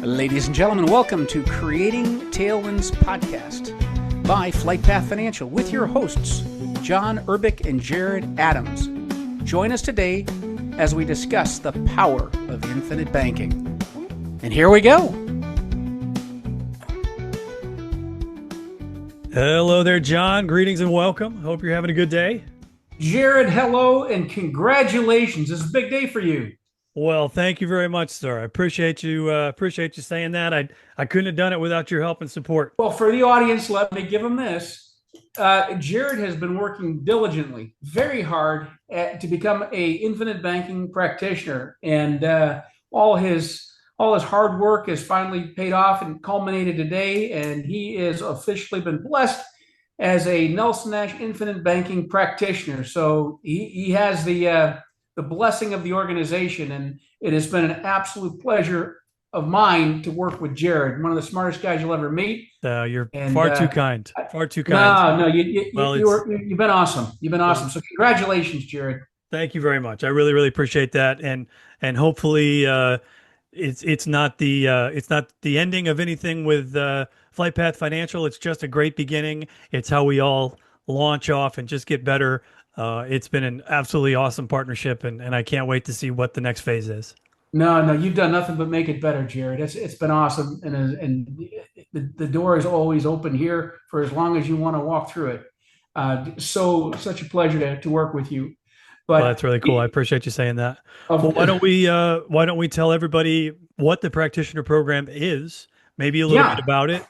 Ladies and gentlemen, welcome to Creating Tailwinds Podcast by FlightPath Financial with your hosts, John Urbick and Jared Adams. Join us today as we discuss the power of infinite banking. And here we go. Hello there, John. Greetings and welcome. Hope you're having a good day. Jared, hello and congratulations. This is a big day for you. Well, thank you very much, sir. I appreciate you saying that. I couldn't have done it without your help and support. Well, for the audience, let me give them this. Jared has been working diligently, very hard to become a infinite banking practitioner, and all his hard work has finally paid off and culminated today, and he is officially been blessed as a Nelson Nash Infinite Banking Practitioner. So he has the blessing of the organization, and it has been an absolute pleasure of mine to work with Jared, one of the smartest guys you'll ever meet. You're far too kind. Far too kind. No, you've been awesome. You've been awesome. So congratulations, Jared. Thank you very much. I really, really appreciate that, and hopefully it's not the ending of anything with FlightPath Financial. It's just a great beginning. It's how we all launch off and just get better. It's been an absolutely awesome partnership, and I can't wait to see what the next phase is. No, you've done nothing but make it better, Jared. It's been awesome, and the door is always open here for as long as you want to walk through it. Such a pleasure to work with you. But well, that's really cool. I appreciate you saying that. Well, why don't we tell everybody what the practitioner program is? Maybe a little bit about it.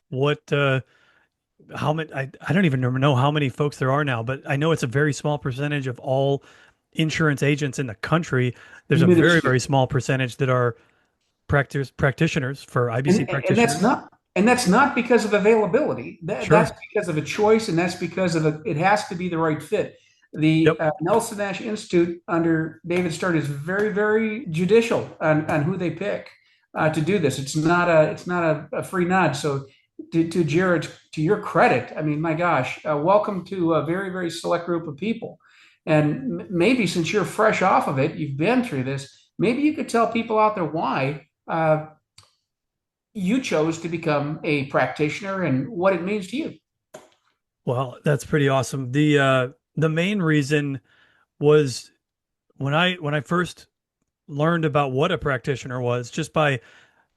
How many? I don't even know how many folks there are now, but I know it's a very small percentage of all insurance agents in the country. There's a very, very small percentage that are practitioners for IBC practitioners. And that's not because of availability. Sure. That's because of a choice, and that's because of it has to be the right fit. The Nelson Nash Institute under David Stern is very, very judicial on who they pick to do this. It's not a free nod. So to Jared, to your credit, I mean, my gosh, welcome to a very, very select group of people. And maybe since you're fresh off of it, you've been through this, maybe you could tell people out there why you chose to become a practitioner and what it means to you. Well, that's pretty awesome. The main reason was when I first learned about what a practitioner was, just by,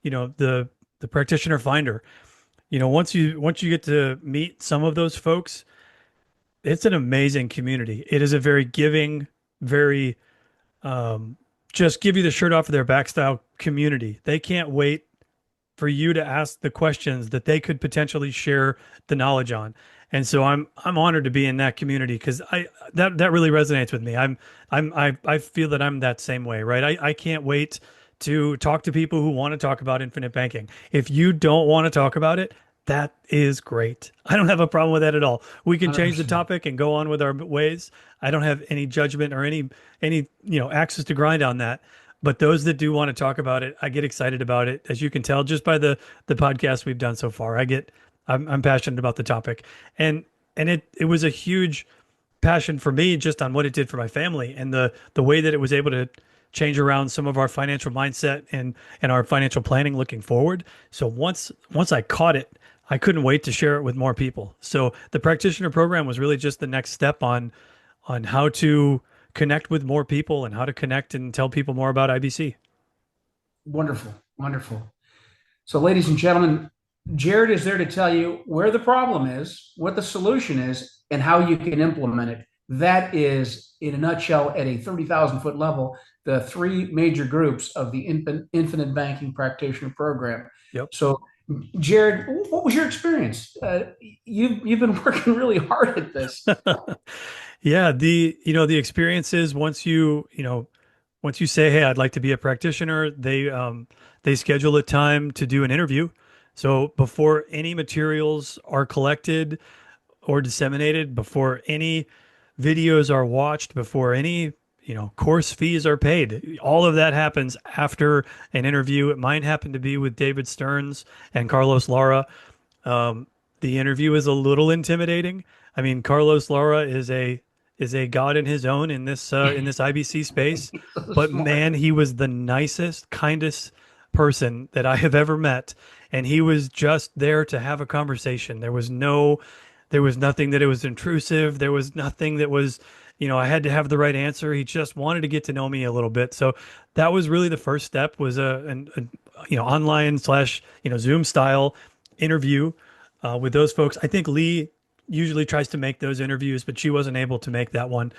the practitioner finder. Once you get to meet some of those folks, it's an amazing community. It is a very giving, very just give you the shirt off of their back style community. They can't wait for you to ask the questions that they could potentially share the knowledge on. And so I'm honored to be in that community because that really resonates with me. I feel that I'm that same way, right? I can't wait to talk to people who want to talk about infinite banking. If you don't want to talk about it, that is great. I don't have a problem with that at all. We can change the topic and go on with our ways. I don't have any judgment or any axes to grind on that. But those that do want to talk about it, I get excited about it. As you can tell just by the podcast we've done so far, I'm passionate about the topic. And it was a huge passion for me just on what it did for my family and the way that it was able to change around some of our financial mindset and our financial planning looking forward. So once I caught it, I couldn't wait to share it with more people. So the practitioner program was really just the next step on how to connect with more people and how to connect and tell people more about IBC. Wonderful. So ladies and gentlemen, Jared is there to tell you where the problem is, what the solution is, and how you can implement it. That is, in a nutshell, at a 30,000-foot level, the three major groups of the Infinite Banking Practitioner Program. Yep. So, Jared, what was your experience? You've been working really hard at this. Yeah, the experience is once you say, hey, I'd like to be a practitioner, they schedule a time to do an interview. So before any materials are collected or disseminated, before any videos are watched, before any course fees are paid, all of that happens after an interview. Mine happened to be with David Stearns and Carlos Lara. The interview is a little intimidating. I mean, Carlos Lara is a god in his own in this IBC space, but man, he was the nicest, kindest person that I have ever met, and he was just there to have a conversation. There was nothing that it was intrusive. There was nothing that was, I had to have the right answer. He just wanted to get to know me a little bit. So that was really the first step, was online slash, Zoom style interview with those folks. I think Lee usually tries to make those interviews, but she wasn't able to make that one.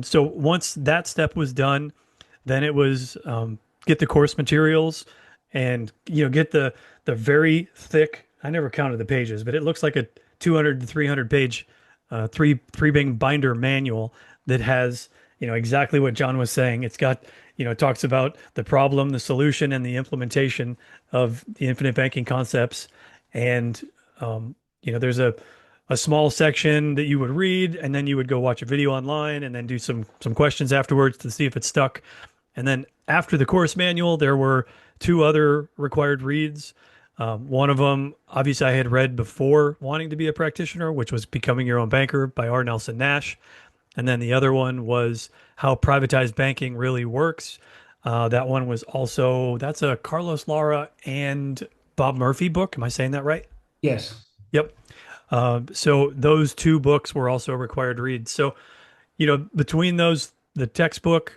So once that step was done, then it was get the course materials and get the very thick. I never counted the pages, but it looks like a 200 to 300 page three bing binder manual that has exactly what John was saying. It's got it talks about the problem, the solution, and the implementation of the infinite banking concepts. And there's a small section that you would read, and then you would go watch a video online, and then do some questions afterwards to see if it's stuck. And then after the course manual, there were two other required reads. One of them, obviously, I had read before wanting to be a practitioner, which was Becoming Your Own Banker by R. Nelson Nash. And then the other one was How Privatized Banking Really Works. That one was also, that's a Carlos Lara and Bob Murphy book. Am I saying that right? Yes. Yep. So those two books were also required reads. So, between those, the textbook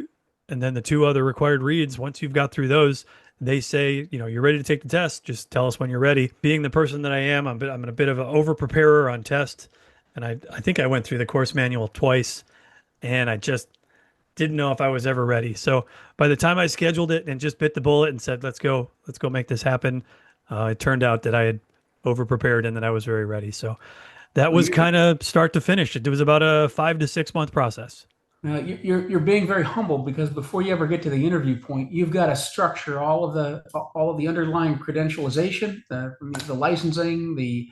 and then the two other required reads, once you've got through those, they say, you're ready to take the test. Just tell us when you're ready. Being the person that I am, I'm a bit of an over preparer on test. And I think I went through the course manual twice, and I just didn't know if I was ever ready. So by the time I scheduled it and just bit the bullet and said, let's go make this happen, it turned out that I had over prepared and that I was very ready. So that was kind of start to finish. It was about a 5 to 6 month process. You're being very humble, because before you ever get to the interview point, you've got to structure all of the underlying credentialization, the licensing, the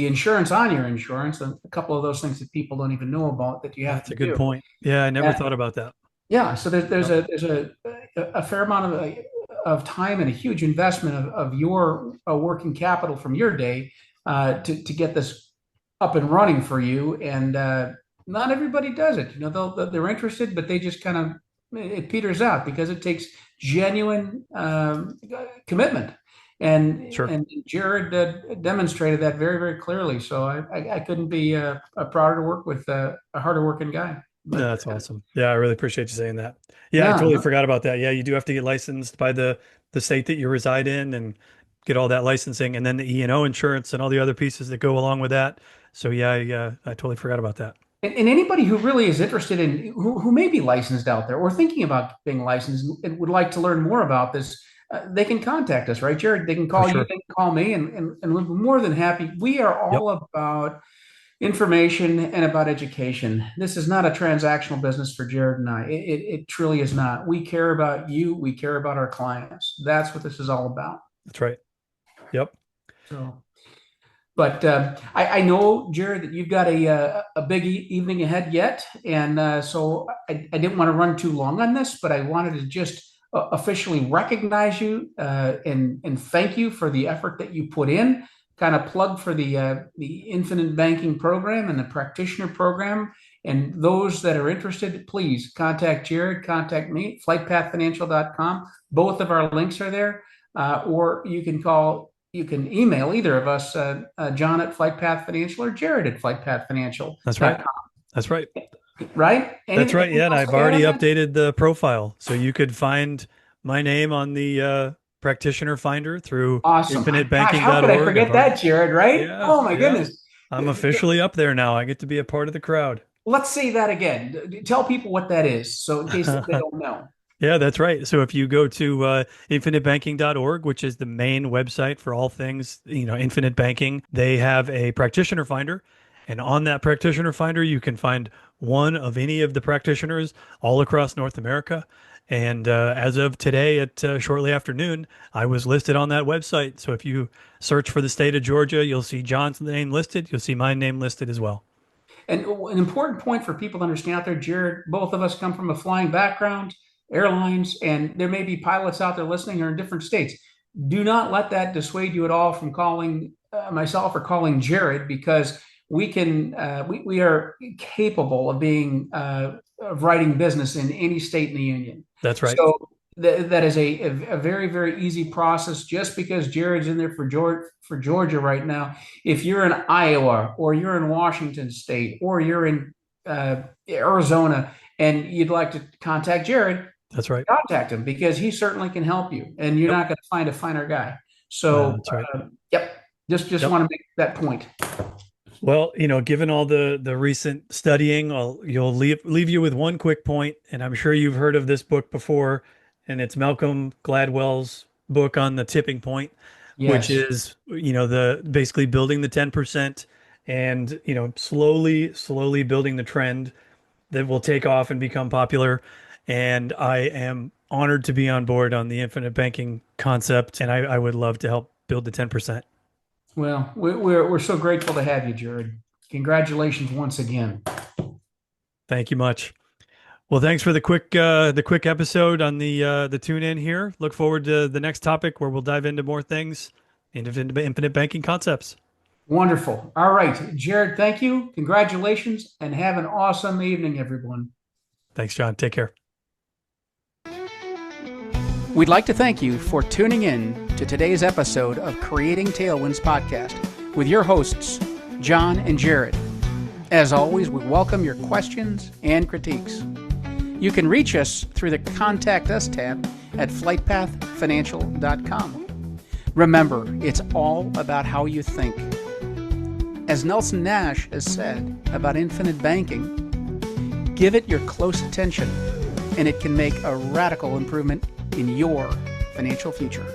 insurance on your insurance, and a couple of those things that people don't even know about that you have That's to a good do. point. Yeah, I never thought about that. Yeah, so there's a fair amount of time and a huge investment of your working capital from your day to get this up and running for you, and not everybody does it. They're interested, but they just kind of, it peters out because it takes genuine commitment. And Sure. and Jared demonstrated that very, very clearly. So I couldn't be prouder to work with a harder working guy. Yeah, But that's awesome. Yeah, I really appreciate you saying that. Yeah, I yeah, totally forgot about that. Yeah, you do have to get licensed by the state that you reside in and get all that licensing, and then the E&O insurance and all the other pieces that go along with that. So yeah, I totally forgot about that. and anybody who really is interested in who may be licensed out there or thinking about being licensed and would like to learn more about this, they can contact us, right, Jared? They can For call you, sure. they can call me, and we're more than happy. We are Yep. all about information and about education. This is not a transactional business for Jared and I. It truly is not. We care about you. We care about our clients. That's what this is all about. That's right. Yep. So. But I know, Jared, that you've got a big evening ahead yet, and so I didn't want to run too long on this, but I wanted to just officially recognize you and thank you for the effort that you put in. Kind of plug for the Infinite Banking program and the Practitioner program. And those that are interested, please contact Jared, contact me, flightpathfinancial.com. Both of our links are there, or you can email either of us, John at Flight Path Financial or Jared at That's right. flightpathfinancial.com. That's right. Right? That's right. Anything Yeah, and else I've to add already on that? updated the profile, so you could find my name on the practitioner finder through Awesome. Gosh, how could I infinitebanking.org. I've forget already, that, Jared, right? yeah, Oh my yeah. goodness. I'm officially up there now. I get to be a part of the crowd. Let's say that again. Tell people what that is, so in case they don't know. Yeah, that's right. So if you go to infinitebanking.org, which is the main website for all things, infinite banking, they have a practitioner finder. And on that practitioner finder, you can find one of any of the practitioners all across North America. And as of today at shortly after noon, I was listed on that website. So if you search for the state of Georgia, you'll see John's name listed. You'll see my name listed as well. And an important point for people to understand out there, Jared, both of us come from a flying background, airlines, and there may be pilots out there listening or in different states. Do not let that dissuade you at all from calling myself or calling Jared, because we are capable of being of writing business in any state in the union. That's right. So that is a very, very easy process. Just because Jared's in there for Georgia right now, if you're in Iowa or you're in Washington State or you're in Arizona and you'd like to contact Jared, That's right. contact him because he certainly can help you, and you're Yep. not going to find a finer guy. So, That's right. yep, just Yep. want to make that point. Well, given all the recent studying, you'll leave you with one quick point, and I'm sure you've heard of this book before, and it's Malcolm Gladwell's book on the tipping point, which Yes. is, the basically building the 10% and, slowly building the trend that will take off and become popular. And I am honored to be on board on the infinite banking concept, and I would love to help build the 10%. Well, we're so grateful to have you, Jared. Congratulations once again. Thank you much. Well, thanks for the quick episode on the tune in here. Look forward to the next topic where we'll dive into more things, into infinite banking concepts. Wonderful. All right, Jared, thank you. Congratulations, and have an awesome evening, everyone. Thanks, John. Take care. We'd like to thank you for tuning in to today's episode of Creating Tailwinds podcast with your hosts, John and Jared. As always, we welcome your questions and critiques. You can reach us through the Contact Us tab at flightpathfinancial.com. Remember, it's all about how you think. As Nelson Nash has said about infinite banking, give it your close attention, and it can make a radical improvement in your financial future.